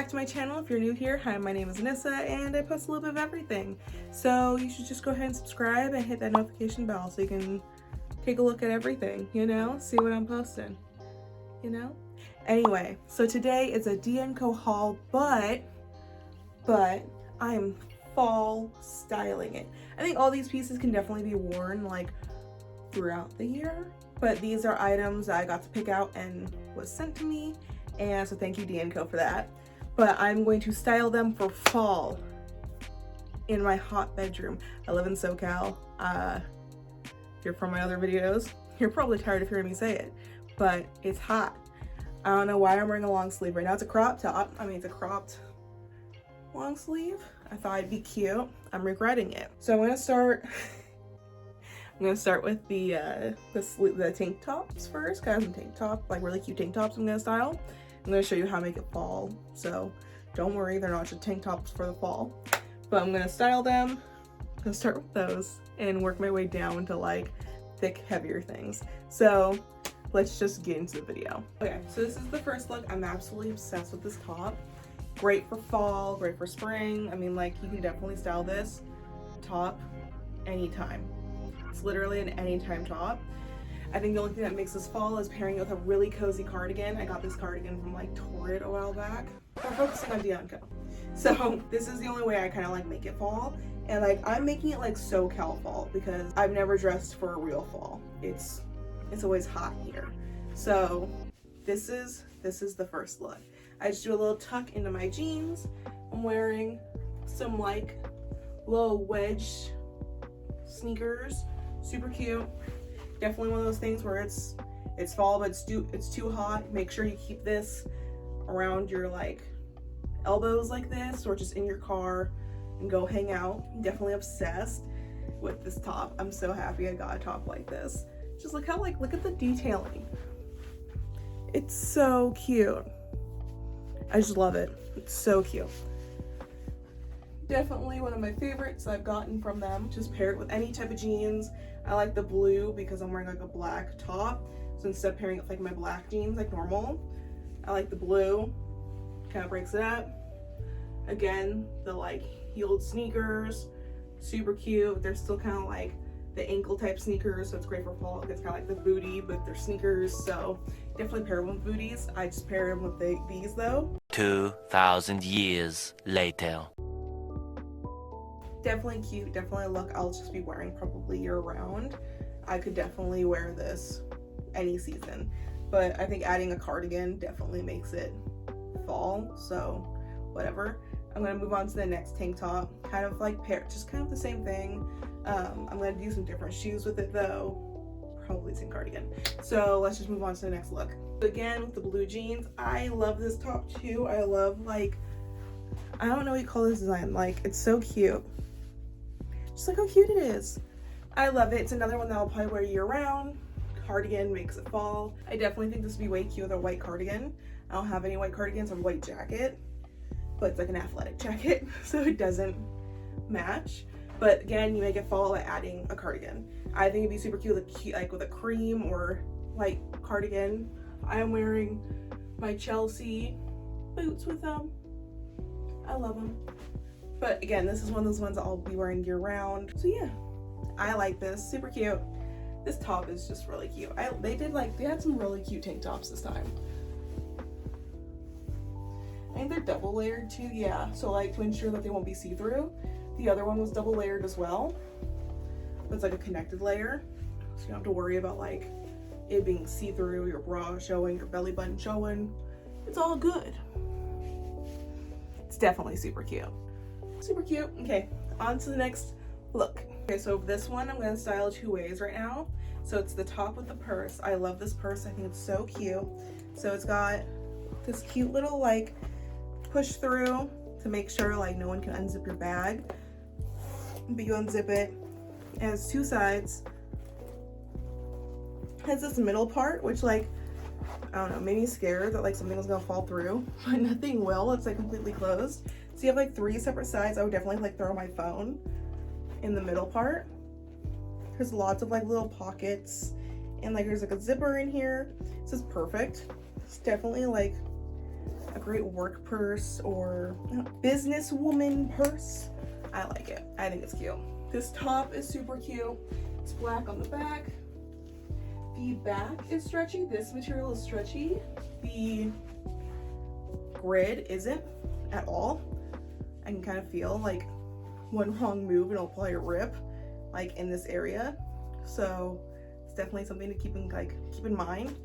back to my channel. If you're new here, hi, my name is Annisa and I post a little bit of everything. So you should just go ahead and subscribe and hit that notification bell so you can take a look at everything, you know, see what I'm posting, you know? Anyway, so today is a D&Co haul, but I'm fall styling it. I think all these pieces can definitely be worn like throughout the year, but these are items that I got to pick out and was sent to me, and so thank you D&Co for that. But I'm going to style them for fall in my hot bedroom. I live in SoCal. If you're from my other videos, you're probably tired of hearing me say it, but it's hot. I don't know why I'm wearing a long sleeve right now. It's a crop top. I mean, it's a cropped long sleeve. I thought it'd be cute. I'm regretting it. So I'm gonna start. I'm gonna start with the tank tops first. Cause I have some tank top, like really cute tank tops. I'm gonna style. I'm gonna show you how to make it fall. So don't worry, they're not just tank tops for the fall. But I'm gonna style them. I'm gonna start with those and work my way down to like thick, heavier things. So let's just get into the video. Okay, so this is the first look. I'm absolutely obsessed with this top. Great for fall, great for spring. I mean, like, you can definitely style this top anytime. It's literally an anytime top. I think the only thing that makes this fall is pairing it with a really cozy cardigan. I got this cardigan from like Torrid a while back. We're focusing on D&Co. So this is the only way I kind of like make it fall. And like, I'm making it like SoCal fall because I've never dressed for a real fall. It's always hot here. So this is the first look. I just do a little tuck into my jeans. I'm wearing some like low wedge sneakers, super cute. Definitely one of those things where it's fall, but it's too hot. Make sure you keep this around your like elbows like this, or just in your car and go hang out. I'm definitely obsessed with this top. I'm so happy I got a top like this. Just look at the detailing. It's so cute. I just love it. It's so cute. Definitely one of my favorites I've gotten from them. Just pair it with any type of jeans. I like the blue because I'm wearing like a black top. So instead of pairing it with like my black jeans like normal, I like the blue. Kind of breaks it up. Again, the like heeled sneakers, super cute. They're still kind of like the ankle type sneakers, so it's great for fall. It's kind of like the booty, but they're sneakers, so definitely pair them with booties. I just pair them with these though. 2,000 years later. Definitely cute, definitely a look I'll just be wearing probably year round. I could definitely wear this any season, but I think adding a cardigan definitely makes it fall, so whatever. I'm gonna move on to the next tank top, kind of like just kind of the same thing. I'm gonna do some different shoes with it though, probably the same cardigan. So let's just move on to the next look. Again, with the blue jeans, I love this top too. I love, like, I don't know what you call this design, like, it's so cute. Just look how cute it is. I love it. It's another one that I'll probably wear year round. Cardigan makes it fall. I definitely think this would be way cute with a white cardigan. I don't have any white cardigans or white jacket, but it's like an athletic jacket, so it doesn't match. But again, you make it fall by adding a cardigan. I think it'd be super cute with a cream or white cardigan. I am wearing my Chelsea boots with them. I love them. But again, this is one of those ones that I'll be wearing year round. So yeah, I like this, super cute. This top is just really cute. They had some really cute tank tops this time. I think they're double layered too, yeah. So like to ensure that they won't be see-through. The other one was double layered as well. It's like a connected layer. So you don't have to worry about like it being see-through, your bra showing, your belly button showing. It's all good. It's definitely super cute. Super cute. Okay, on to the next look. Okay, so this one I'm gonna style two ways right now. So it's the top with the purse. I love this purse. I think it's so cute. So it's got this cute little like push through to make sure like no one can unzip your bag, but you unzip it. It has two sides. It has this middle part which, like, I don't know, made me scared that like something was gonna fall through, but nothing will. It's like completely closed. So you have like three separate sides. I would definitely like throw my phone in the middle part. There's lots of like little pockets, and like there's like a zipper in here. This is perfect. It's definitely like a great work purse or businesswoman purse. I like it. I think it's cute. This top is super cute. It's black on the back. The back is stretchy. This material is stretchy. The grid isn't at all. I can kind of feel like one wrong move and it'll probably rip like in this area. So it's definitely something to keep in mind.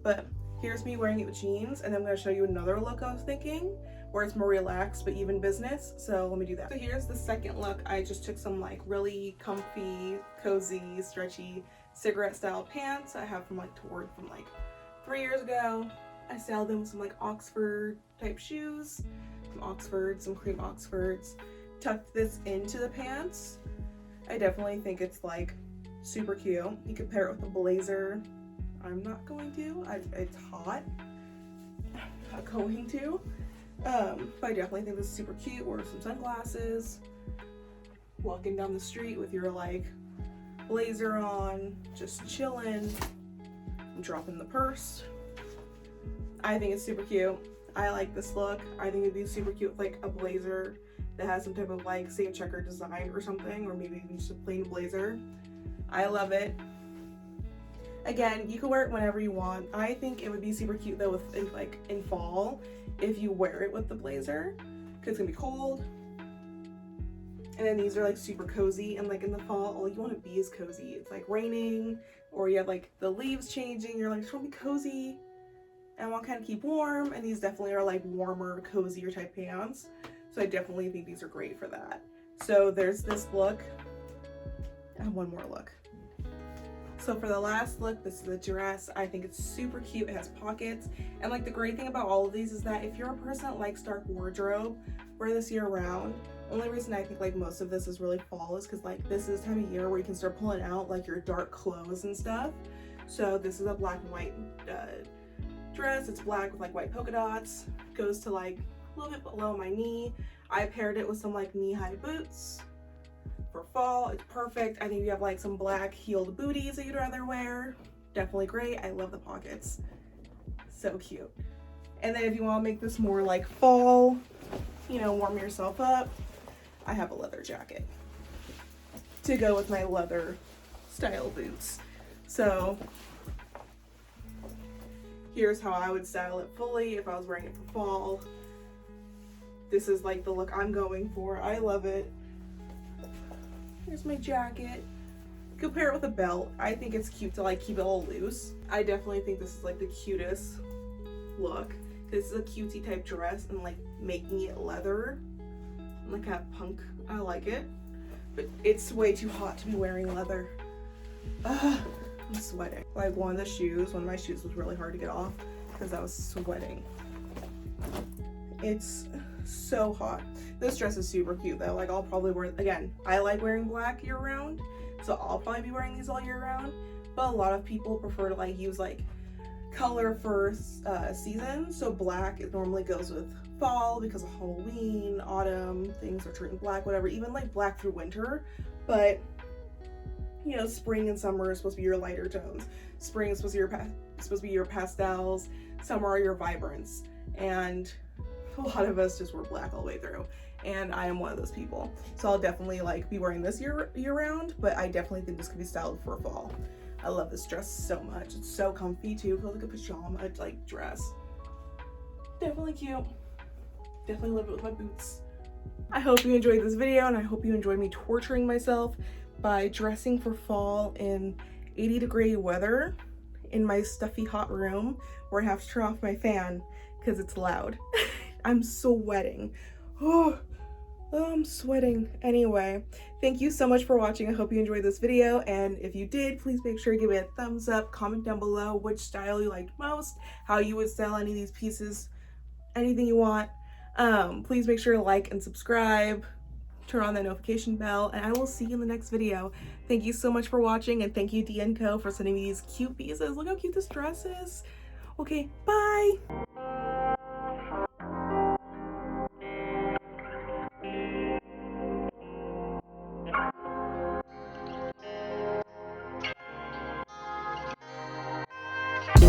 But here's me wearing it with jeans, and then I'm going to show you another look I was thinking where it's more relaxed but even business. So let me do that. So here's the second look. I just took some like really comfy, cozy, stretchy cigarette style pants I have from like 3 years ago. I styled them with some like Oxford type shoes, some cream Oxfords. Tucked this into the pants. I definitely think it's like super cute. You could pair it with a blazer. I'm not going to. It's hot. I'm not going to. But I definitely think this is super cute. Wear some sunglasses. Walking down the street with your like blazer on, just chilling. I'm dropping the purse. I think it's super cute. I like this look. I think it'd be super cute with like a blazer that has some type of like same checker design or something, or maybe even just a plain blazer. I love it. Again, you can wear it whenever you want. I think it would be super cute though in fall if you wear it with the blazer, because it's gonna be cold. And then these are like super cozy, and like in the fall, all you want to be is cozy. It's like raining, or you have like the leaves changing. You're like, just want to be cozy, and I want to kind of keep warm. And these definitely are like warmer, cozier type pants. So I definitely think these are great for that. So there's this look. I have one more look. So for the last look, this is a dress. I think it's super cute. It has pockets. And like the great thing about all of these is that if you're a person that likes dark wardrobe, wear this year round. Only reason I think like most of this is really fall is because like this is the time of year where you can start pulling out like your dark clothes and stuff. So this is a black and white dress. It's black with like white polka dots. Goes to like a little bit below my knee. I paired it with some like knee-high boots. For fall, it's perfect. I think you have like some black heeled booties that you'd rather wear. Definitely great. I love the pockets. So cute. And then if you want to make this more like fall, you know, warm yourself up, I have a leather jacket to go with my leather style boots. So here's how I would style it fully if I was wearing it for fall. This is like the look I'm going for. I love it. Here's my jacket. You could pair it with a belt. I think it's cute to like keep it all loose. I definitely think this is like the cutest look. This is a cutesy type dress and like making it leather. Like kind of punk. I like it. But it's way too hot to be wearing leather. Ugh, I'm sweating. Like one of my shoes was really hard to get off because I was sweating. It's so hot. This dress is super cute though. Like I'll probably wear, again, I like wearing black year round, so I'll probably be wearing these all year round. But a lot of people prefer to like use like color for season. So black, it normally goes with fall because of Halloween, autumn, things are turning black, whatever. Even like black through winter. But you know, spring and summer are supposed to be your lighter tones. Spring is supposed to be your pastels. Summer are your vibrants. And a lot of us just wear black all the way through, and I am one of those people. So I'll definitely like be wearing this year round, but I definitely think this could be styled for fall. I love this dress so much. It's so comfy too. It feels like a pajama like dress. Definitely cute. Definitely love it with my boots. I hope you enjoyed this video, and I hope you enjoyed me torturing myself by dressing for fall in 80-degree weather in my stuffy hot room where I have to turn off my fan because it's loud. I'm sweating. Oh, I'm sweating. Anyway, thank you so much for watching. I hope you enjoyed this video, and if you did, please make sure to give it a thumbs up. Comment down below which style you liked most, how you would style any of these pieces, anything you want. Please make sure to like and subscribe, turn on that notification bell, and I will see you in the next video. Thank you so much for watching, and thank you D & Co for sending me these cute pieces. Look how cute this dress is. Okay, bye.